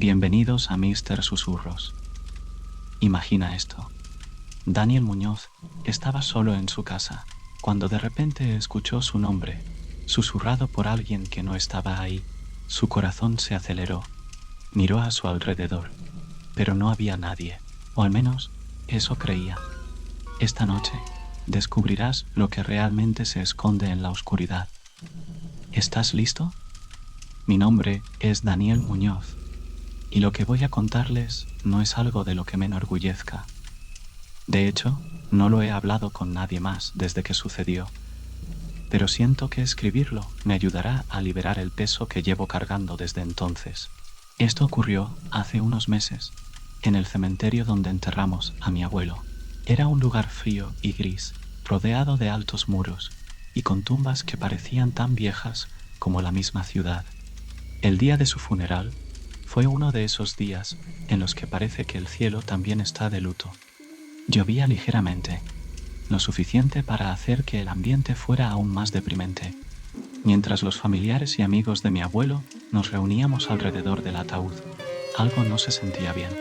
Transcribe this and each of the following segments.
Bienvenidos a Mister Susurros. Imagina esto. Daniel Muñoz estaba solo en su casa cuando de repente escuchó su nombre, susurrado por alguien que no estaba ahí. Su corazón se aceleró. Miró a su alrededor, pero no había nadie, o al menos eso creía. Esta noche descubrirás lo que realmente se esconde en la oscuridad. ¿Estás listo? Mi nombre es Daniel Muñoz, y lo que voy a contarles no es algo de lo que me enorgullezca. De hecho, no lo he hablado con nadie más desde que sucedió, pero siento que escribirlo me ayudará a liberar el peso que llevo cargando desde entonces. Esto ocurrió hace unos meses, en el cementerio donde enterramos a mi abuelo. Era un lugar frío y gris, rodeado de altos muros y con tumbas que parecían tan viejas como la misma ciudad. El día de su funeral fue uno de esos días en los que parece que el cielo también está de luto. Llovía ligeramente, lo suficiente para hacer que el ambiente fuera aún más deprimente. Mientras los familiares y amigos de mi abuelo nos reuníamos alrededor del ataúd, algo no se sentía bien.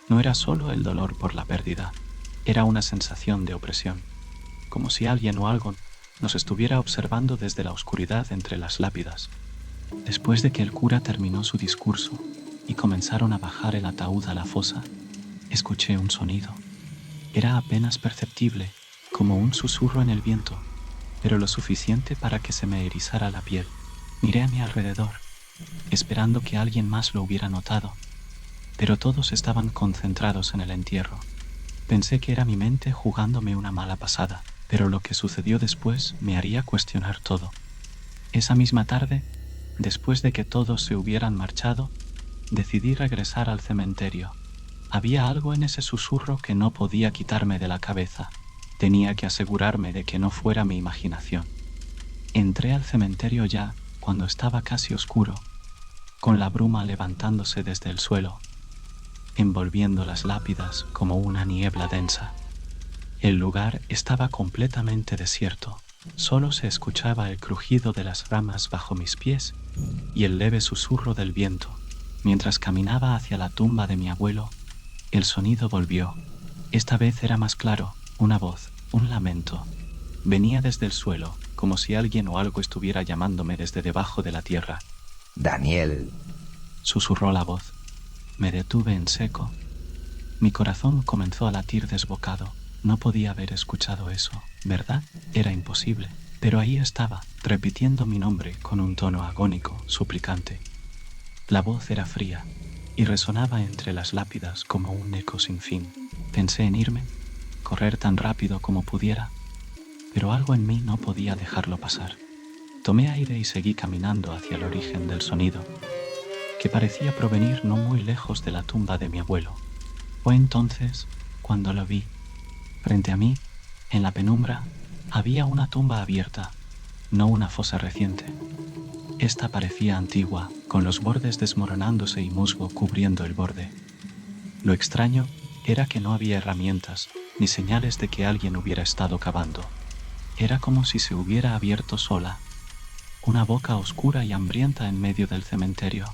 No era solo el dolor por la pérdida, era una sensación de opresión, como si alguien o algo nos estuviera observando desde la oscuridad entre las lápidas. Después de que el cura terminó su discurso y comenzaron a bajar el ataúd a la fosa, escuché un sonido. Era apenas perceptible, como un susurro en el viento, pero lo suficiente para que se me erizara la piel. Miré a mi alrededor, esperando que alguien más lo hubiera notado, pero todos estaban concentrados en el entierro. Pensé que era mi mente jugándome una mala pasada, pero lo que sucedió después me haría cuestionar todo. Esa misma tarde, después de que todos se hubieran marchado, decidí regresar al cementerio. Había algo en ese susurro que no podía quitarme de la cabeza. Tenía que asegurarme de que no fuera mi imaginación. Entré al cementerio ya cuando estaba casi oscuro, con la bruma levantándose desde el suelo, envolviendo las lápidas como una niebla densa. El lugar estaba completamente desierto. Solo se escuchaba el crujido de las ramas bajo mis pies y el leve susurro del viento. Mientras caminaba hacia la tumba de mi abuelo, el sonido volvió. Esta vez era más claro, una voz, un lamento. Venía desde el suelo, como si alguien o algo estuviera llamándome desde debajo de la tierra. Daniel. Susurró la voz. Me detuve en seco. Mi corazón comenzó a latir desbocado. No podía haber escuchado eso, ¿verdad? Era imposible. Pero ahí estaba, repitiendo mi nombre con un tono agónico, suplicante. La voz era fría y resonaba entre las lápidas como un eco sin fin. Pensé en irme, correr tan rápido como pudiera, pero algo en mí no podía dejarlo pasar. Tomé aire y seguí caminando hacia el origen del sonido, que parecía provenir no muy lejos de la tumba de mi abuelo. Fue entonces cuando lo vi. Frente a mí, en la penumbra, había una tumba abierta, no una fosa reciente. Esta parecía antigua, con los bordes desmoronándose y musgo cubriendo el borde. Lo extraño era que no había herramientas ni señales de que alguien hubiera estado cavando. Era como si se hubiera abierto sola, una boca oscura y hambrienta en medio del cementerio.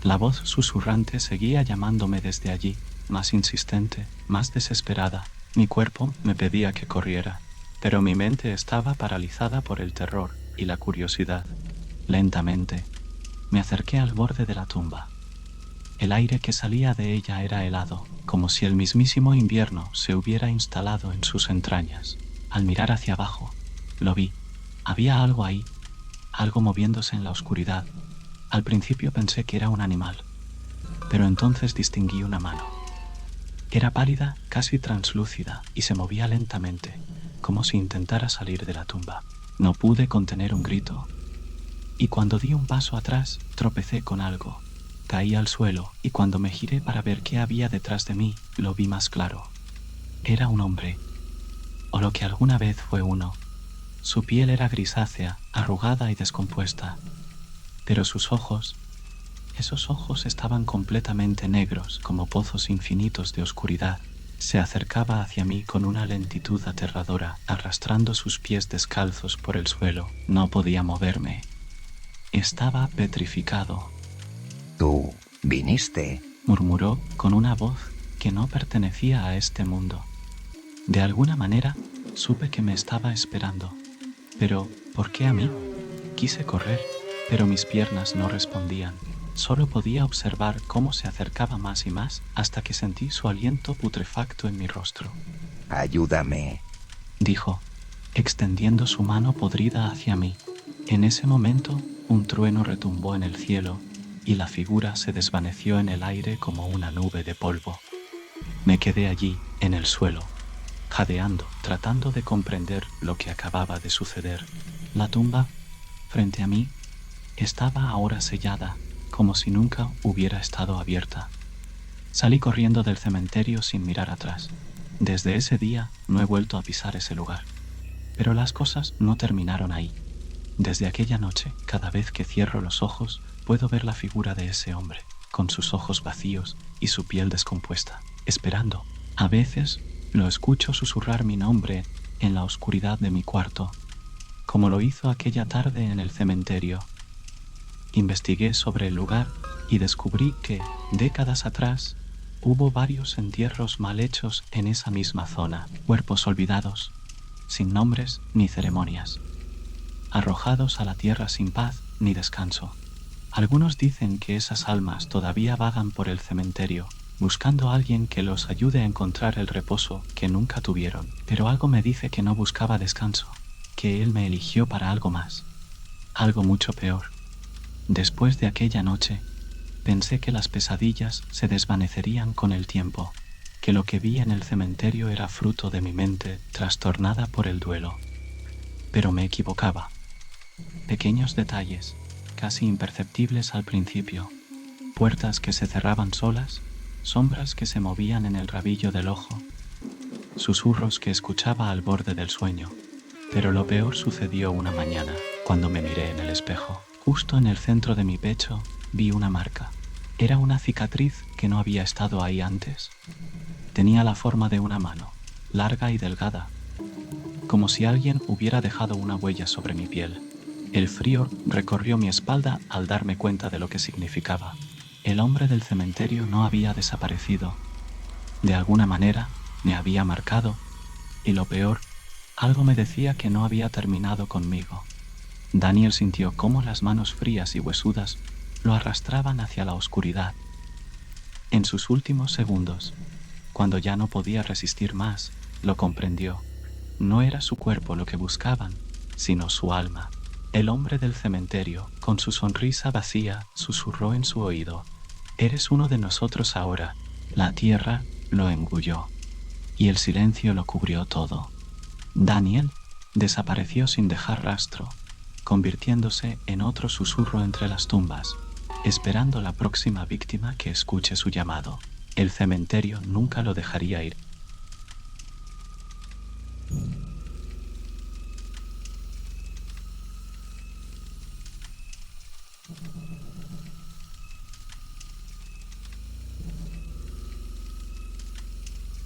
La voz susurrante seguía llamándome desde allí, más insistente, más desesperada. Mi cuerpo me pedía que corriera, pero mi mente estaba paralizada por el terror y la curiosidad. Lentamente, me acerqué al borde de la tumba. El aire que salía de ella era helado, como si el mismísimo invierno se hubiera instalado en sus entrañas. Al mirar hacia abajo, lo vi. Había algo ahí, algo moviéndose en la oscuridad. Al principio pensé que era un animal, pero entonces distinguí una mano. Era pálida, casi translúcida, y se movía lentamente, como si intentara salir de la tumba. No pude contener un grito, y cuando di un paso atrás, tropecé con algo. Caí al suelo, y cuando me giré para ver qué había detrás de mí, lo vi más claro. Era un hombre, o lo que alguna vez fue uno. Su piel era grisácea, arrugada y descompuesta, pero sus ojos, esos ojos estaban completamente negros, como pozos infinitos de oscuridad. Se acercaba hacia mí con una lentitud aterradora, arrastrando sus pies descalzos por el suelo. No podía moverme. Estaba petrificado. Tú Viniste. Murmuró con una voz que no pertenecía a este mundo. De alguna manera supe que me estaba esperando. Pero, ¿por qué a mí? Quise correr, pero mis piernas no respondían. Solo podía observar cómo se acercaba más y más hasta que sentí su aliento putrefacto en mi rostro. Ayúdame. Dijo, extendiendo su mano podrida hacia mí. En ese momento, un trueno retumbó en el cielo y la figura se desvaneció en el aire como una nube de polvo. Me quedé allí, en el suelo, jadeando, tratando de comprender lo que acababa de suceder. La tumba, frente a mí, estaba ahora sellada, como si nunca hubiera estado abierta. Salí corriendo del cementerio sin mirar atrás. Desde ese día no he vuelto a pisar ese lugar. Pero las cosas no terminaron ahí. Desde aquella noche, cada vez que cierro los ojos, puedo ver la figura de ese hombre, con sus ojos vacíos y su piel descompuesta, esperando. A veces lo escucho susurrar mi nombre en la oscuridad de mi cuarto, como lo hizo aquella tarde en el cementerio. Investigué sobre el lugar y descubrí que, décadas atrás, hubo varios entierros mal hechos en esa misma zona, cuerpos olvidados, sin nombres ni ceremonias, arrojados a la tierra sin paz ni descanso. Algunos dicen que esas almas todavía vagan por el cementerio, buscando a alguien que los ayude a encontrar el reposo que nunca tuvieron. Pero algo me dice que no buscaba descanso, que él me eligió para algo más, algo mucho peor. Después de aquella noche, pensé que las pesadillas se desvanecerían con el tiempo, que lo que vi en el cementerio era fruto de mi mente trastornada por el duelo. Pero me equivocaba. Pequeños detalles, casi imperceptibles al principio, puertas que se cerraban solas, sombras que se movían en el rabillo del ojo, susurros que escuchaba al borde del sueño. Pero lo peor sucedió una mañana, cuando me miré en el espejo. Justo en el centro de mi pecho vi una marca. Era una cicatriz que no había estado ahí antes. Tenía la forma de una mano, larga y delgada, como si alguien hubiera dejado una huella sobre mi piel. El frío recorrió mi espalda al darme cuenta de lo que significaba. El hombre del cementerio no había desaparecido. De alguna manera me había marcado, y lo peor, algo me decía que no había terminado conmigo. Daniel sintió cómo las manos frías y huesudas lo arrastraban hacia la oscuridad. En sus últimos segundos, cuando ya no podía resistir más, lo comprendió. No era su cuerpo lo que buscaban, sino su alma. El hombre del cementerio, con su sonrisa vacía, susurró en su oído: «Eres uno de nosotros ahora». La tierra lo engulló, y el silencio lo cubrió todo. Daniel desapareció sin dejar rastro, convirtiéndose en otro susurro entre las tumbas, esperando la próxima víctima que escuche su llamado. El cementerio nunca lo dejaría ir.